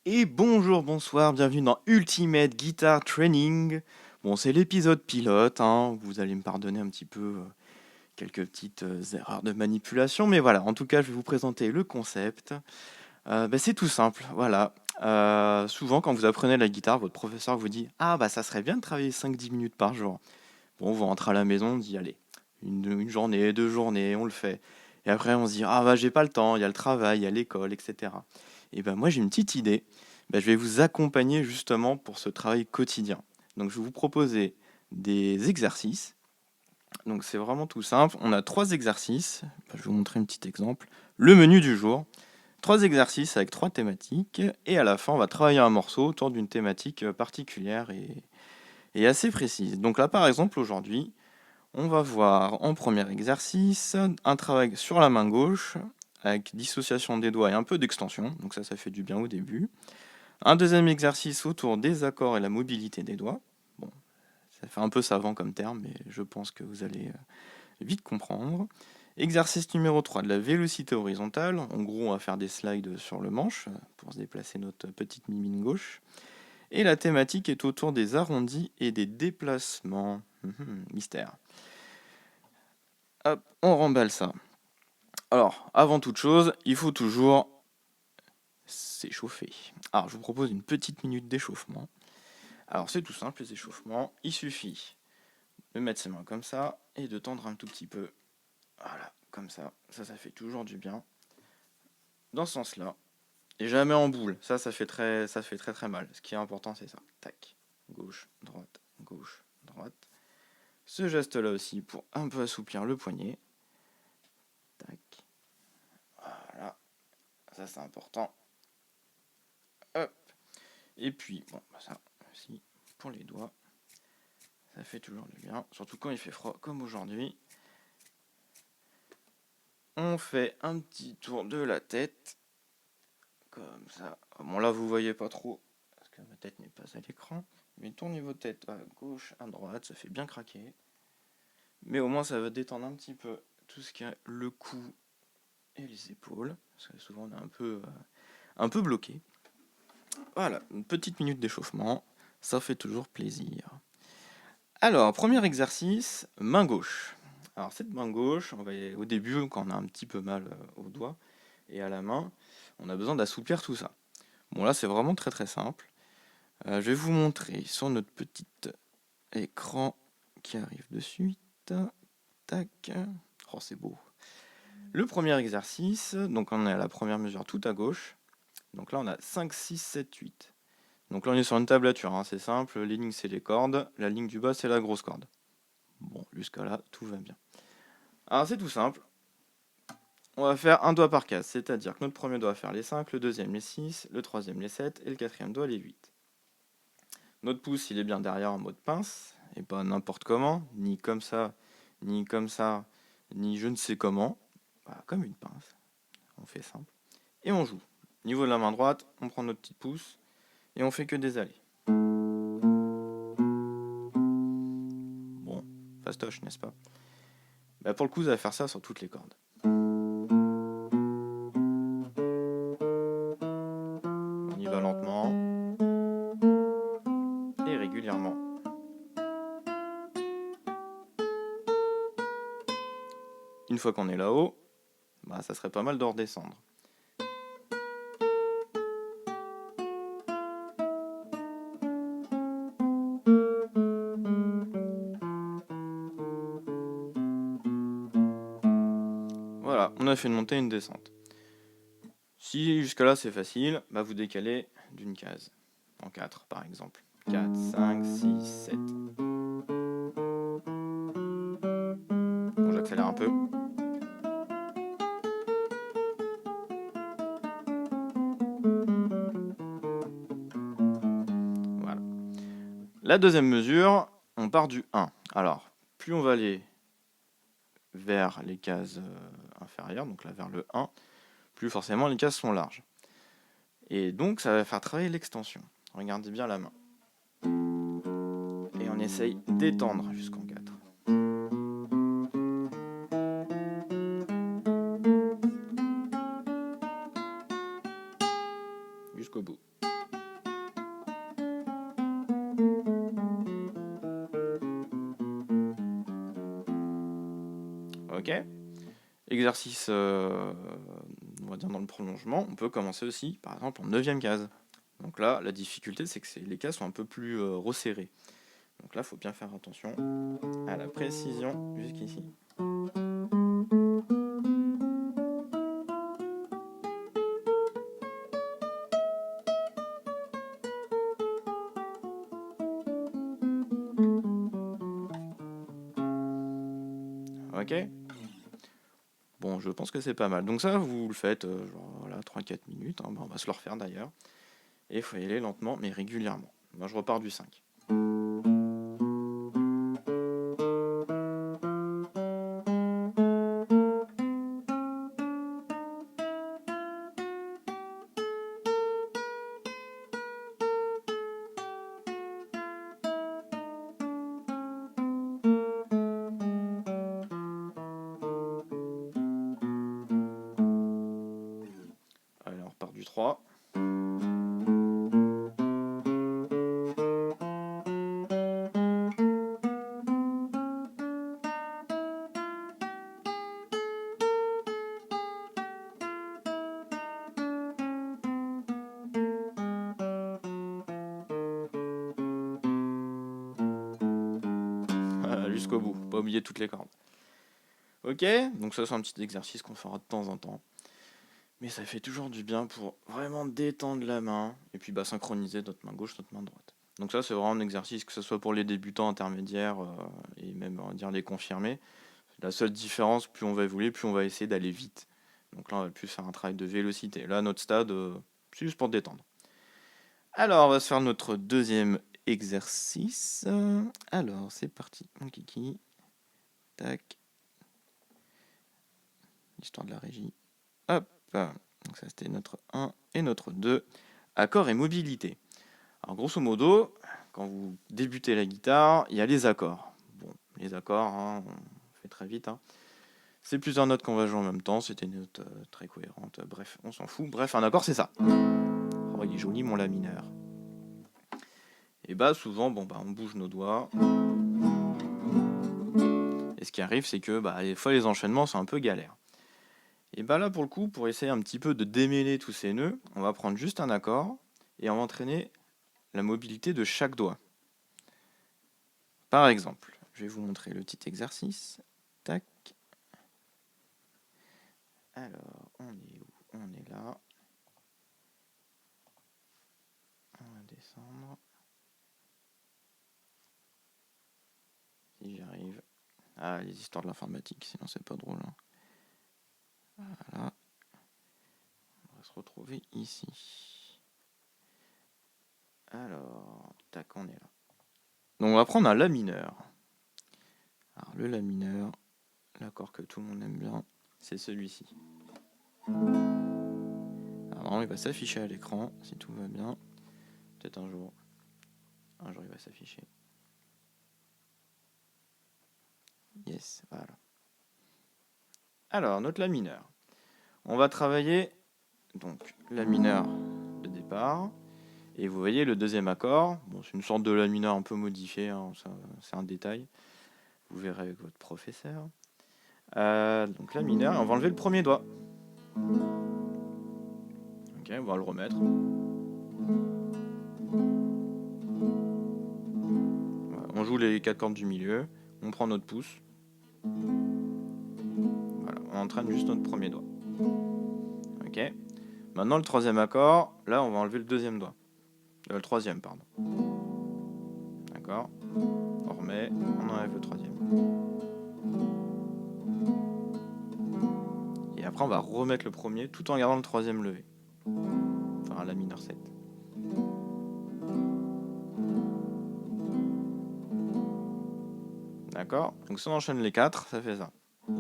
Et bonjour, bonsoir, bienvenue dans Ultimate Guitar Training. Bon, c'est l'épisode pilote, hein, vous allez me pardonner un petit peu quelques petites erreurs de manipulation, mais voilà, en tout cas, je vais vous présenter le concept. C'est tout simple, voilà. Souvent, quand vous apprenez la guitare, votre professeur vous dit: «Ah, bah ça serait bien de travailler 5-10 minutes par jour.» Bon, vous rentrez à la maison, on dit: «Allez, une journée, 2 journées, on le fait.» Et après, on se dit: «Ah, bah j'ai pas le temps, il y a le travail, il y a l'école, etc.» Et ben moi, j'ai une petite idée. Je vais vous accompagner justement pour ce travail quotidien. Donc, je vais vous proposer des exercices. Donc, c'est vraiment tout simple. On a 3 exercices. Je vais vous montrer un petit exemple. Le menu du jour. 3 exercices avec 3 thématiques. Et à la fin, on va travailler un morceau autour d'une thématique particulière et assez précise. Donc là, par exemple, aujourd'hui, on va voir en premier exercice un travail sur la main gauche avec dissociation des doigts et un peu d'extension. Donc ça fait du bien au début. Un deuxième exercice autour des accords et la mobilité des doigts. Bon, ça fait un peu savant comme terme, mais je pense que vous allez vite comprendre. Exercice numéro 3 de la vélocité horizontale. En gros, on va faire des slides sur le manche pour se déplacer notre petite mimine gauche. Et la thématique est autour des arrondis et des déplacements. Mystère. Hop, on remballe ça. Alors, avant toute chose, il faut toujours s'échauffer. Alors, je vous propose une petite minute d'échauffement. Alors, c'est tout simple, les échauffements. Il suffit de mettre ses mains comme ça et de tendre un tout petit peu. Voilà, comme ça. Ça fait toujours du bien. Dans ce sens-là. Et jamais en boule. Ça fait très très mal. Ce qui est important, c'est ça. Tac. Gauche, droite, gauche, droite. Ce geste-là aussi pour un peu assouplir le poignet. Tac. Voilà. Ça, c'est important. Hop. Et puis, bon, ça aussi pour les doigts. Ça fait toujours du bien. Surtout quand il fait froid comme aujourd'hui. On fait un petit tour de la tête. Comme ça. Bon, là, vous voyez pas trop. Parce que ma tête n'est pas à l'écran. Mais tournez vos têtes à gauche, à droite. Ça fait bien craquer. Mais au moins, ça va détendre un petit peu tout ce qui est le cou et les épaules. Parce que souvent, on est un peu bloqué. Voilà, une petite minute d'échauffement. Ça fait toujours plaisir. Alors, premier exercice, main gauche. Alors, cette main gauche, au début, quand on a un petit peu mal au doigt et à la main, on a besoin d'assouplir tout ça. Bon, là, c'est vraiment très très simple. Je vais vous montrer sur notre petit écran qui arrive de suite. Tac. Oh, c'est beau. Le premier exercice, donc on est à la première mesure tout à gauche. Donc là, on a 5, 6, 7, 8. Donc là, on est sur une tablature, hein, c'est simple. Les lignes, c'est les cordes. La ligne du bas, c'est la grosse corde. Bon, jusqu'à là, tout va bien. Alors, c'est tout simple. On va faire un doigt par case, c'est-à-dire que notre premier doigt va faire les 5, le deuxième les 6, le troisième les 7 et le quatrième doigt les 8. Notre pouce, il est bien derrière en mode pince, et pas n'importe comment, ni comme ça, ni comme ça, ni je ne sais comment. Voilà, comme une pince. On fait simple. Et on joue. Niveau de la main droite, on prend notre petit pouce et on fait que des allées. Bon, fastoche, n'est-ce pas? Pour le coup, vous allez faire ça sur toutes les cordes. On y va lentement et régulièrement. Une fois qu'on est là-haut, ça serait pas mal de redescendre. Voilà, on a fait une montée et une descente. Si jusqu'à là c'est facile, vous décalez d'une case. En 4 par exemple. 4, 5, 6, 7. Bon, j'accélère un peu. Voilà. La deuxième mesure, on part du 1. Alors, plus on va aller vers les cases inférieures, donc là vers le 1, plus forcément les cases sont larges. Et donc ça va faire travailler l'extension. Regardez bien la main. Et on essaye d'étendre jusqu'en 4. Jusqu'au bout. Ok. Exercice, on va dire dans le prolongement, on peut commencer aussi, par exemple, en 9e case. Donc là, la difficulté, c'est que les cases sont un peu plus resserrées. Donc là, il faut bien faire attention à la précision jusqu'ici. Ok. Bon, je pense que c'est pas mal. Donc ça, vous le faites, genre, voilà, 3-4 minutes. Hein. Bon, on va se le refaire d'ailleurs. Et il faut y aller lentement, mais régulièrement. Moi, je repars du 5. Allez, on repart du 3. Jusqu'au bout, pas oublier toutes les cordes. Ok, donc ça c'est un petit exercice qu'on fera de temps en temps. Mais ça fait toujours du bien pour vraiment détendre la main et puis synchroniser notre main gauche, notre main droite. Donc ça c'est vraiment un exercice que ce soit pour les débutants, intermédiaires et même on va dire les confirmés. La seule différence, plus on va évoluer, plus on va essayer d'aller vite. Donc là on va plus faire un travail de vélocité. Là notre stade, c'est juste pour détendre. Alors on va se faire notre deuxième exercice. Alors c'est parti, mon kiki. Tac. L'histoire de la régie. Hop. Donc ça c'était notre 1 et notre 2. Accords et mobilité. Alors grosso modo, quand vous débutez la guitare, il y a les accords. Bon, les accords, hein, on fait très vite. Hein. C'est plusieurs notes qu'on va jouer en même temps, c'était une note très cohérente. Bref, on s'en fout. Bref, un accord c'est ça. Oh, il est joli mon la mineur. Et souvent, on bouge nos doigts. Et ce qui arrive, c'est que des fois les enchaînements sont un peu galères. Et là, pour le coup, pour essayer un petit peu de démêler tous ces nœuds, on va prendre juste un accord et on va entraîner la mobilité de chaque doigt. Par exemple, je vais vous montrer le petit exercice. Tac. Alors, on est où? On est là. On va descendre. Si j'y arrive. Ah, les histoires de l'informatique, sinon c'est pas drôle. Hein. Voilà. On va se retrouver ici. Alors, tac, on est là. Donc on va prendre un la mineur. Alors le la mineur, l'accord que tout le monde aime bien, c'est celui-ci. Alors il va s'afficher à l'écran, si tout va bien. Peut-être un jour il va s'afficher. Yes, voilà. Alors, notre la mineur. On va travailler donc la mineur de départ. Et vous voyez le deuxième accord. Bon, c'est une sorte de la mineur un peu modifiée, hein, c'est un détail. Vous verrez avec votre professeur. Donc la mineur, on va enlever le premier doigt. Ok, on va le remettre. Voilà, on joue les 4 cordes du milieu. On prend notre pouce. Voilà, on entraîne juste notre premier doigt. Ok. Maintenant le troisième accord, là on va enlever le deuxième doigt. Le troisième, pardon. D'accord. On remet, on enlève le troisième. Et après on va remettre le premier tout en gardant le troisième levé. Enfin la mineur 7. D'accord. Donc si on enchaîne les 4, ça fait ça. Et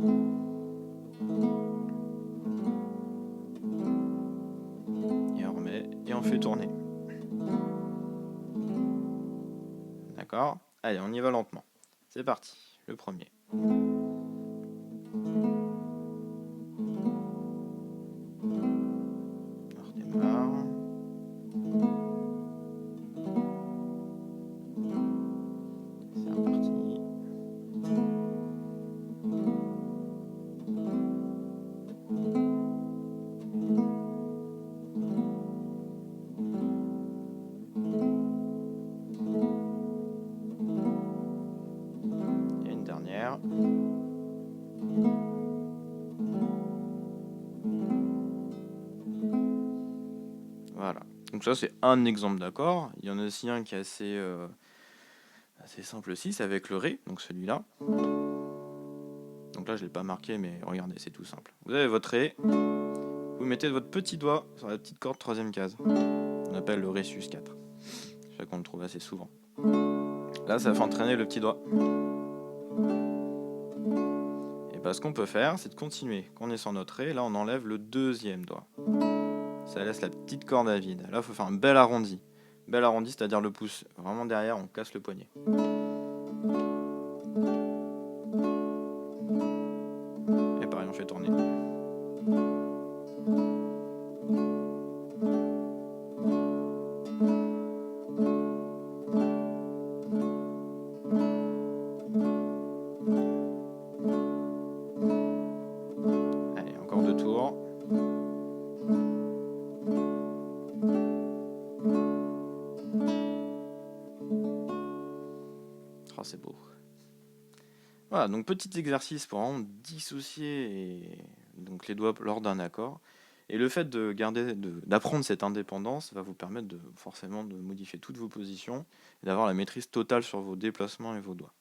on remet et on fait tourner. D'accord. Allez, on y va lentement. C'est parti. Le premier. On redémarre. C'est reparti. Voilà. Donc ça, c'est un exemple d'accord. Il y en a aussi un qui est assez simple aussi, c'est avec le Ré, donc celui-là. Donc là, je ne l'ai pas marqué, mais regardez, c'est tout simple. Vous avez votre Ré, vous mettez votre petit doigt sur la petite corde troisième case. On appelle le Ré sus 4. C'est ça qu'on le trouve assez souvent. Là, ça fait entraîner le petit doigt. Et bah, ce qu'on peut faire, c'est de continuer. Quand on est sur notre Ré, là, on enlève le deuxième doigt. Ça laisse la petite corde à vide. Là, il faut faire un bel arrondi. Bel arrondi, c'est-à-dire le pouce vraiment derrière, on casse le poignet. Et pareil, on fait tourner. Allez, encore 2 tours. Oh, c'est beau. Voilà, donc petit exercice pour vraiment dissocier donc les doigts lors d'un accord. Et le fait d'apprendre cette indépendance va vous permettre forcément de modifier toutes vos positions et d'avoir la maîtrise totale sur vos déplacements et vos doigts.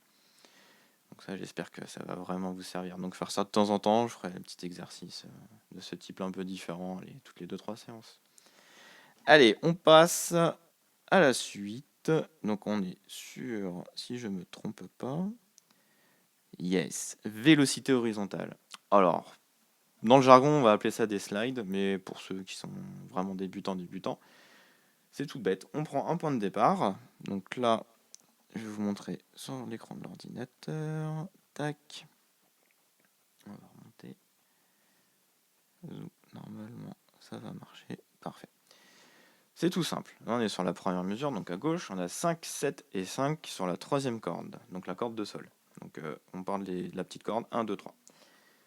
Donc ça, j'espère que ça va vraiment vous servir. Donc faire ça de temps en temps, je ferai un petit exercice de ce type un peu différent, toutes les 2-3 séances. Allez, on passe à la suite. Donc on est sur, si je me trompe pas, yes, vélocité horizontale. Alors, dans le jargon, on va appeler ça des slides, mais pour ceux qui sont vraiment débutants, c'est tout bête. On prend un point de départ. Donc là, je vais vous montrer sur l'écran de l'ordinateur. Tac. On va remonter. Normalement, ça va marcher. Parfait. C'est tout simple. Là, on est sur la première mesure, donc à gauche, on a 5, 7 et 5 sur la troisième corde, donc la corde de sol. Donc on parle de la petite corde, 1, 2, 3.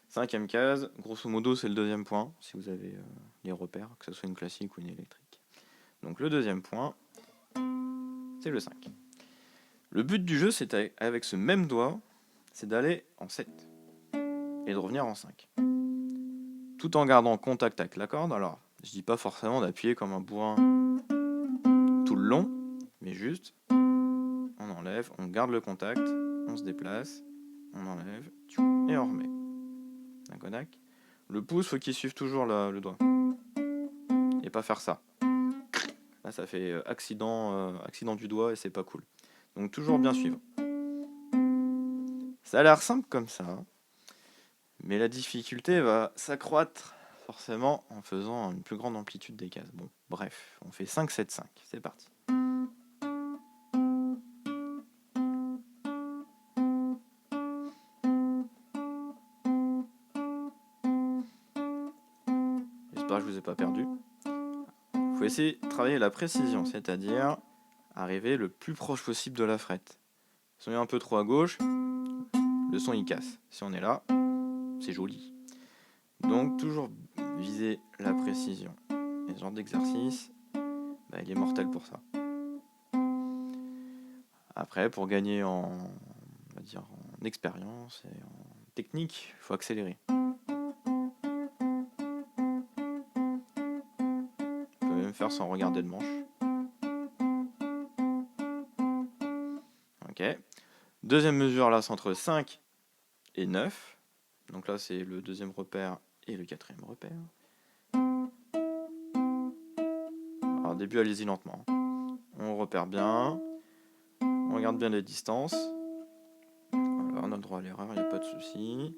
Cinquième case, grosso modo, c'est le deuxième point, si vous avez les repères, que ce soit une classique ou une électrique. Donc le deuxième point, c'est le 5. Le but du jeu, c'est avec ce même doigt, c'est d'aller en 7 et de revenir en 5. Tout en gardant contact avec la corde. Alors, je dis pas forcément d'appuyer comme un bourrin tout le long, mais juste, on enlève, on garde le contact, on se déplace, on enlève, et on remet. D'accord. Le pouce, faut qu'il suive toujours le doigt. Et pas faire ça. Là, ça fait accident du doigt et c'est pas cool. Donc toujours bien suivre. Ça a l'air simple comme ça, mais la difficulté va s'accroître forcément en faisant une plus grande amplitude des cases. Bon, bref, on fait 5, 7, 5. C'est parti. J'espère que je vous ai pas perdu. Il faut essayer de travailler la précision, c'est-à-dire arriver le plus proche possible de la frette. Si on est un peu trop à gauche, le son il casse. Si on est là, c'est joli. Donc toujours viser la précision. Et ce genre d'exercice, il est mortel pour ça. Après, pour gagner en expérience et en technique, il faut accélérer. On peut même faire sans regarder le manche. Ok. Deuxième mesure, là, c'est entre 5 et 9. Donc là, c'est le deuxième repère et le quatrième repère. Alors, au début, allez-y lentement. On repère bien. On regarde bien les distances. Voilà, on a le droit à l'erreur, il n'y a pas de souci.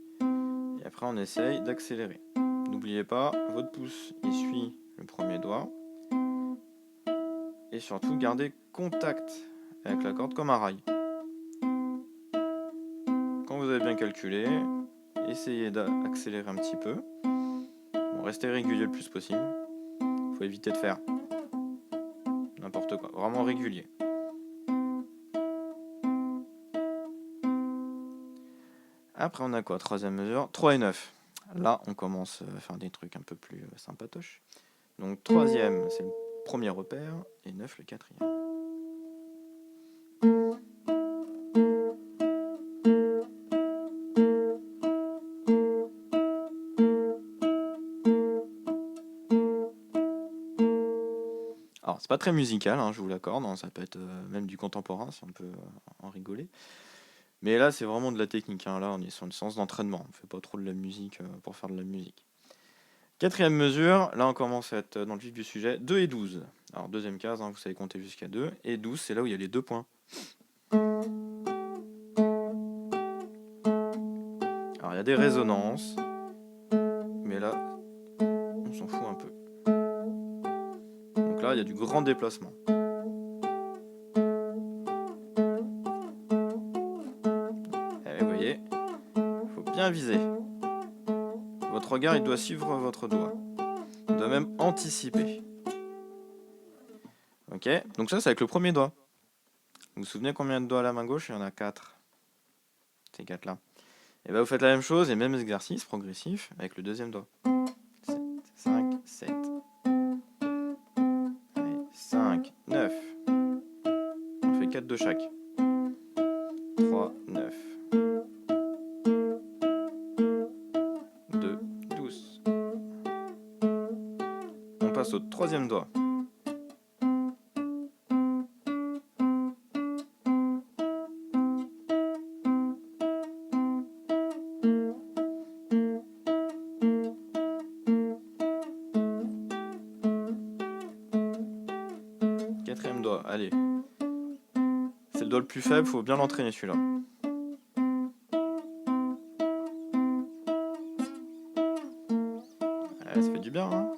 Et après, on essaye d'accélérer. N'oubliez pas, votre pouce, il suit le premier doigt. Et surtout, gardez contact avec la corde comme un rail. Quand vous avez bien calculé, essayez d'accélérer un petit peu. Bon, restez régulier le plus possible. Il faut éviter de faire n'importe quoi. Vraiment régulier. Après, on a quoi? Troisième mesure. 3 et 9. Là, on commence à faire des trucs un peu plus sympatoches. Donc, troisième, c'est le premier repère. Et 9, le quatrième. Alors, c'est pas très musical, hein, je vous l'accorde, hein, ça peut être même du contemporain si on peut en rigoler. Mais là, c'est vraiment de la technique, hein. Là, on est sur une séance d'entraînement. On fait pas trop de la musique pour faire de la musique. Quatrième mesure, là, on commence à être dans le vif du sujet. 2 et 12. Alors, deuxième case, hein, vous savez compter jusqu'à 2. Et 12, c'est là où il y a les 2 points. Alors, il y a des résonances. Mais là, on s'en fout un peu. Donc là, il y a du grand déplacement. Et vous voyez, il faut bien viser. Votre regard, il doit suivre votre doigt. Il doit même anticiper. Ok, donc ça, c'est avec le premier doigt. Vous vous souvenez combien de doigts à la main gauche? Il y en a 4. Ces 4 là. Et bien vous faites la même chose et même exercice progressif avec le deuxième doigt. 7, 5, 7. Allez, 5, 9. On fait 4 de chaque. 3, 9. 2, 12. On passe au troisième doigt. Quatrième doigt, allez. C'est le doigt le plus faible, faut bien l'entraîner celui-là. Allez, ça fait du bien, hein.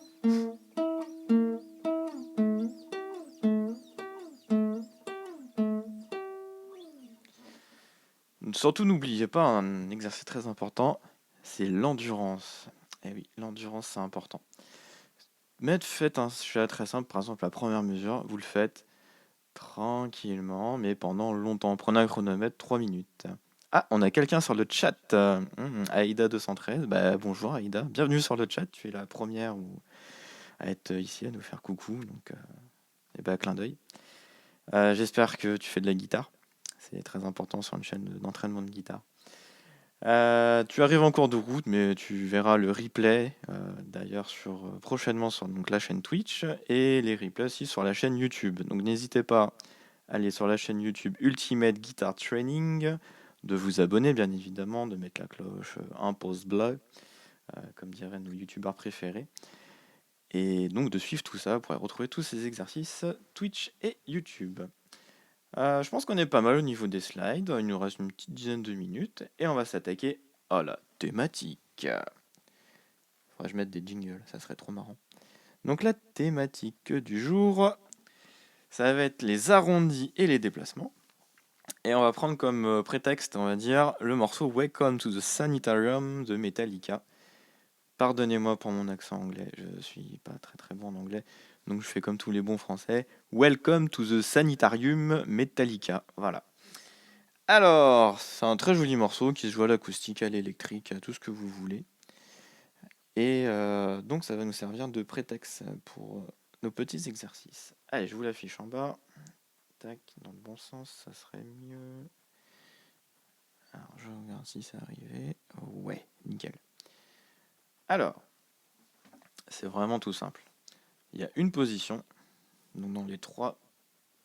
Surtout, n'oubliez pas un exercice très important, c'est l'endurance. Eh oui, l'endurance, c'est important. Mais faites un sujet très simple, par exemple la première mesure, vous le faites tranquillement, mais pendant longtemps. Prenez un chronomètre, 3 minutes. Ah, on a quelqu'un sur le chat, Aïda213. Bah, bonjour Aïda, bienvenue sur le chat, tu es la première à être ici, à nous faire coucou, donc et bah, clin d'œil. J'espère que tu fais de la guitare, c'est très important sur une chaîne d'entraînement de guitare. Tu arrives en cours de route, mais tu verras le replay d'ailleurs prochainement sur donc, la chaîne Twitch et les replays aussi sur la chaîne YouTube. Donc n'hésitez pas à aller sur la chaîne YouTube Ultimate Guitar Training, de vous abonner bien évidemment, de mettre la cloche un pouce bleu, comme diraient nos youtubeurs préférés. Et donc de suivre tout ça pour retrouver tous ces exercices Twitch et YouTube. Je pense qu'on est pas mal au niveau des slides. Il nous reste une petite dizaine de minutes et on va s'attaquer à la thématique. Faudrait que je mette des jingles, ça serait trop marrant. Donc la thématique du jour, ça va être les arrondis et les déplacements. Et on va prendre comme prétexte, on va dire, le morceau Welcome to the Sanitarium de Metallica. Pardonnez-moi pour mon accent anglais, je suis pas très très bon en anglais, donc je fais comme tous les bons français. Welcome to the Sanitarium Metallica, voilà. Alors, c'est un très joli morceau qui se joue à l'acoustique, à l'électrique, à tout ce que vous voulez. Et donc ça va nous servir de prétexte pour nos petits exercices. Allez, je vous l'affiche en bas. Tac, dans le bon sens, ça serait mieux. Alors, je regarde si c'est arrivé. Ouais, nickel. Alors, c'est vraiment tout simple. Il y a une position. Donc dans les trois,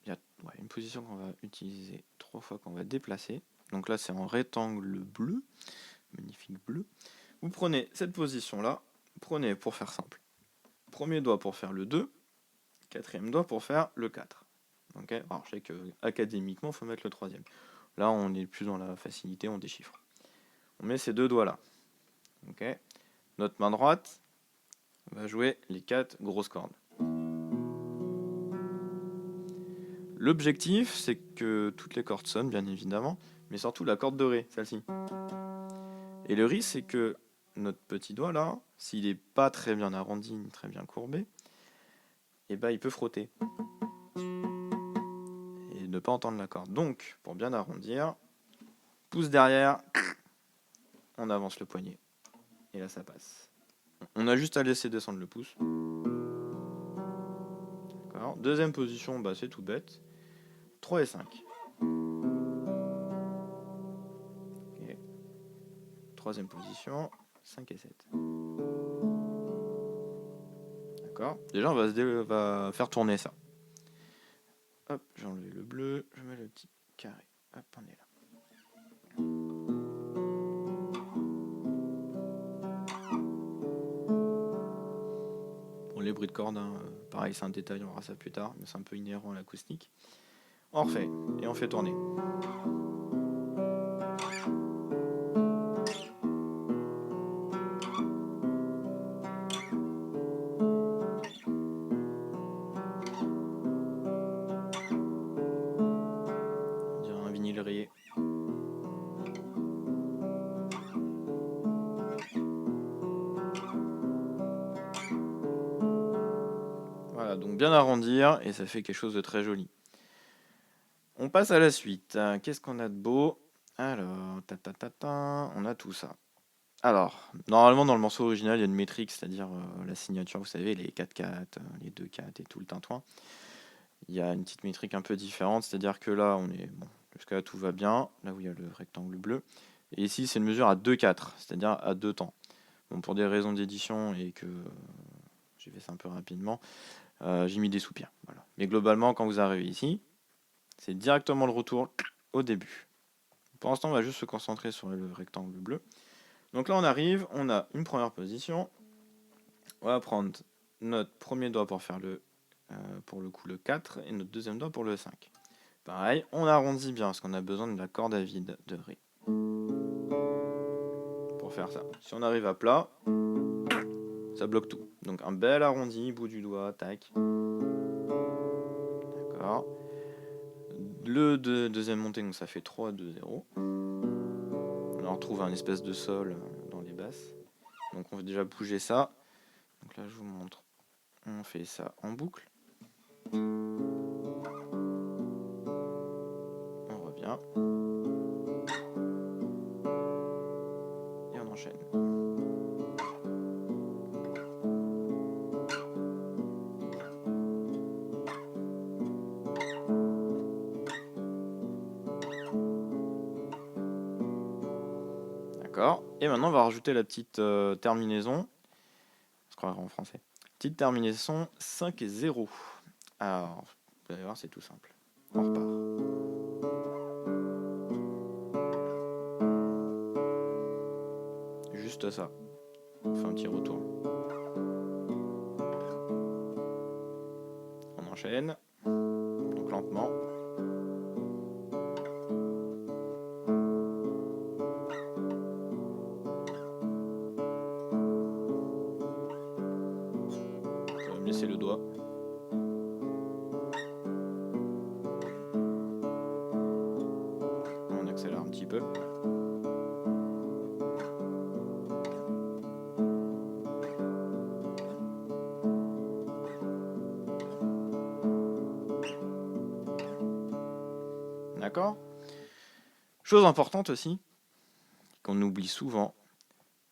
il y a une position qu'on va utiliser 3 fois, qu'on va déplacer. Donc là, c'est en rectangle bleu. Magnifique bleu. Vous prenez cette position-là. Prenez, pour faire simple, premier doigt pour faire le 2, quatrième doigt pour faire le 4. Okay. Alors je sais qu'académiquement, il faut mettre le troisième. Là, on est plus dans la facilité, on déchiffre. On met ces deux doigts-là. Okay. Notre main droite va jouer les 4 grosses cordes. L'objectif, c'est que toutes les cordes sonnent, bien évidemment, mais surtout la corde de Ré, celle-ci. Et le risque, c'est que notre petit doigt, là, s'il n'est pas très bien arrondi, ni très bien courbé, et ben, il peut frotter. Et ne pas entendre la corde. Donc, pour bien arrondir, pouce derrière, on avance le poignet. Et là, ça passe. On a juste à laisser descendre le pouce. D'accord. Deuxième position, bah, c'est tout bête. 3 et 5. Okay. Troisième position, 5 et 7. D'accord. Déjà, on va faire tourner ça. hop, j'ai enlevé le bleu, je mets le petit carré. Hop, on est là. Bon, les bruits de cordes, hein, pareil, c'est un détail, on verra ça plus tard, mais c'est un peu inhérent à l'acoustique. On refait, et on fait tourner. On dirait un vinyle rayé. Voilà, donc bien arrondir, et ça fait quelque chose de très joli. On passe à la suite. Qu'est-ce qu'on a de beau? Alors, on a tout ça. Alors, normalement dans le morceau original, il y a une métrique, c'est-à-dire la signature, vous savez, les 4/4, les 2/4 et tout le tintouin. Il y a une petite métrique un peu différente, c'est-à-dire que là, on est bon, jusqu'à là tout va bien, là où il y a le rectangle bleu. Et ici, c'est une mesure à 2/4, c'est-à-dire à 2 temps. Bon, pour des raisons d'édition et que j'ai fait ça un peu rapidement, j'ai mis des soupirs. Voilà. Mais globalement, quand vous arrivez ici, c'est directement le retour au début. Pour l'instant, on va juste se concentrer sur le rectangle bleu. Donc là, on arrive, on a une première position. On va prendre notre premier doigt pour faire pour le coup le 4 et notre deuxième doigt pour le 5. Pareil, on arrondit bien parce qu'on a besoin de la corde à vide de Ré. Pour faire ça. Si on arrive à plat, ça bloque tout. Donc un bel arrondi, bout du doigt, tac. D'accord. Le deuxième montée, donc ça fait 3, 2, 0. On retrouve un espèce de sol dans les basses. Donc on va déjà bouger ça. Donc là je vous montre. On fait ça en boucle. On revient. Et on enchaîne. D'accord. Et maintenant on va rajouter la petite terminaison. Je crois en français. Petite terminaison 5 et 0. Alors, vous allez voir, c'est tout simple. On repart. Juste ça. On fait un petit retour. On enchaîne. Donc lentement. Je vais me laisser le doigt. On accélère un petit peu. D'accord. Chose importante aussi, qu'on oublie souvent,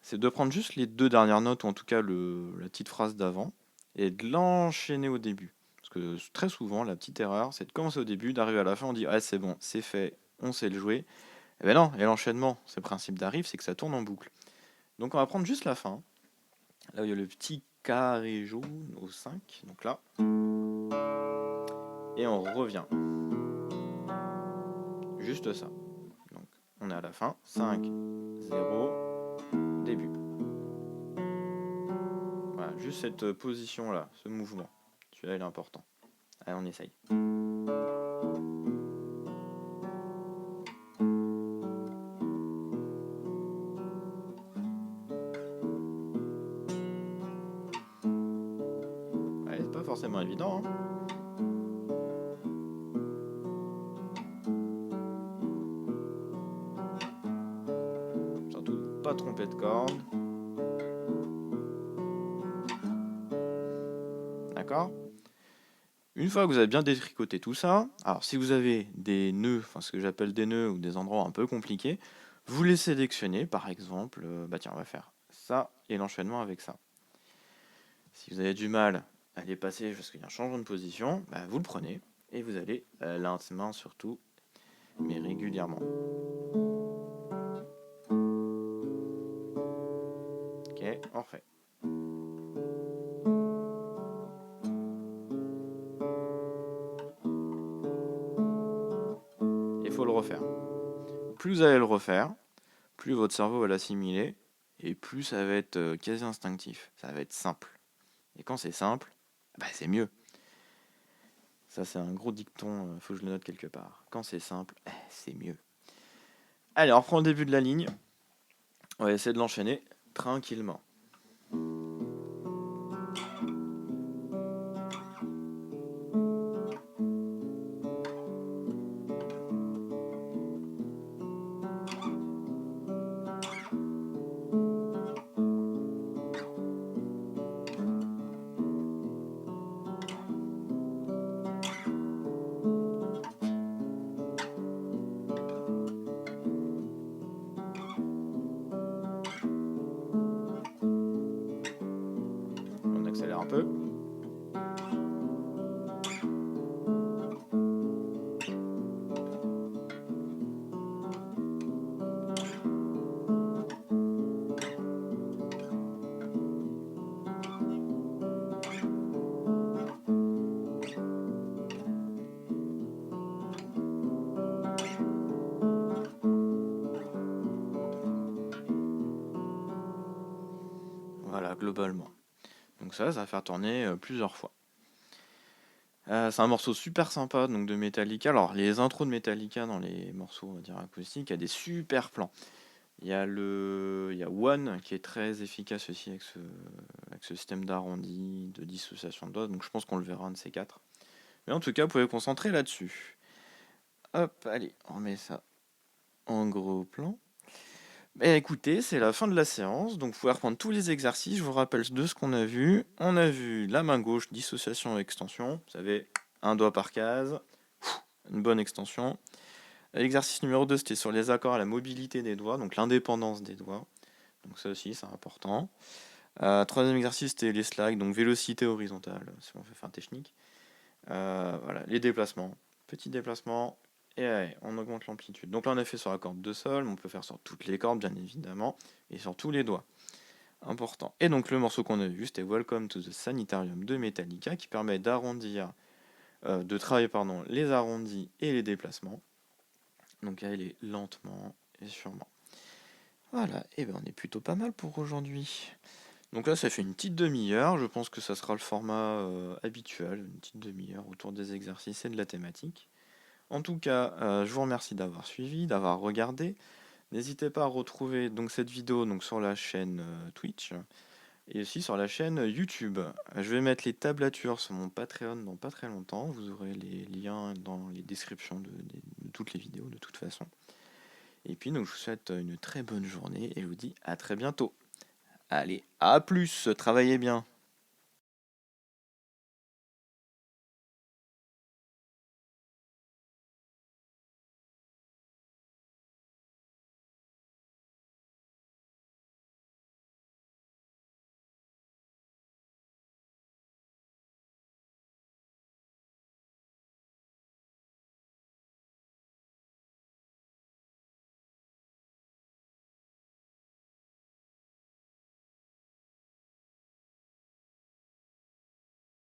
c'est de prendre juste les deux dernières notes, ou en tout cas la petite phrase d'avant, et de l'enchaîner au début. Parce que très souvent, la petite erreur, c'est de commencer au début, d'arriver à la fin, on dit « Ah, c'est bon, c'est fait, on sait le jouer ». Eh ben non, et l'enchaînement, c'est le principe d'arrive, c'est que ça tourne en boucle. Donc on va prendre juste la fin, là où il y a le petit carré jaune au 5, donc là, et on revient. Juste ça. Donc on est à la fin, 5, 0, début. Voilà, juste cette position-là, ce mouvement. Celui-là, il est important. Allez, on essaye. Ouais, c'est pas forcément évident, hein. Surtout, pas tromper de corde. D'accord? Une fois que vous avez bien détricoté tout ça, alors si vous avez des nœuds, enfin ce que j'appelle des nœuds ou des endroits un peu compliqués, vous les sélectionnez, par exemple, bah tiens, on va faire ça et l'enchaînement avec ça. Si vous avez du mal à les passer parce qu'il y a un changement de position, bah vous le prenez et vous allez lentement surtout, mais régulièrement. Ok, on refait. faut le refaire. Plus vous allez le refaire, plus votre cerveau va l'assimiler, et plus ça va être quasi instinctif, ça va être simple. Et quand c'est simple, c'est mieux. Ça c'est un gros dicton, faut que je le note quelque part. Quand c'est simple, c'est mieux. Allez, on reprend le début de la ligne. On va essayer de l'enchaîner tranquillement. On accélère un peu. Voilà, globalement. Donc ça va faire tourner plusieurs fois. C'est un morceau super sympa donc de Metallica. Alors les intros de Metallica dans les morceaux on va dire acoustiques, il y a des super plans. Il y a One qui est très efficace aussi avec ce système d'arrondi, de dissociation de doigts. Donc je pense qu'on le verra un de ces quatre. Mais en tout cas, vous pouvez vous concentrer là-dessus. Hop, allez, on remet ça en gros plan. Écoutez, c'est la fin de la séance, donc vous pouvez reprendre tous les exercices. Je vous rappelle de ce qu'on a vu. On a vu la main gauche, dissociation et extension. Vous savez, un doigt par case, une bonne extension. L'exercice numéro 2, c'était sur les accords à la mobilité des doigts, donc l'indépendance des doigts. Donc ça aussi, c'est important. Troisième exercice, c'était les slides, donc vélocité horizontale, si on fait faire technique. Voilà, les déplacements. Petit déplacement, et allez, on augmente l'amplitude. Donc là, on a fait sur la corde de sol, mais on peut faire sur toutes les cordes, bien évidemment, et sur tous les doigts. Important. Et donc le morceau qu'on a vu, c'était Welcome to the Sanitarium de Metallica, qui permet d'arrondir, de travailler les arrondis et les déplacements. Donc à aller lentement et sûrement. Voilà, et on est plutôt pas mal pour aujourd'hui. Donc là, ça fait une petite demi-heure. Je pense que ça sera le format habituel, une petite demi-heure autour des exercices et de la thématique. En tout cas, je vous remercie d'avoir suivi, d'avoir regardé. N'hésitez pas à retrouver donc cette vidéo donc sur la chaîne Twitch et aussi sur la chaîne YouTube. Je vais mettre les tablatures sur mon Patreon dans pas très longtemps. Vous aurez les liens dans les descriptions de toutes les vidéos de toute façon. Et puis donc je vous souhaite une très bonne journée et je vous dis à très bientôt. Allez, à plus, travaillez bien.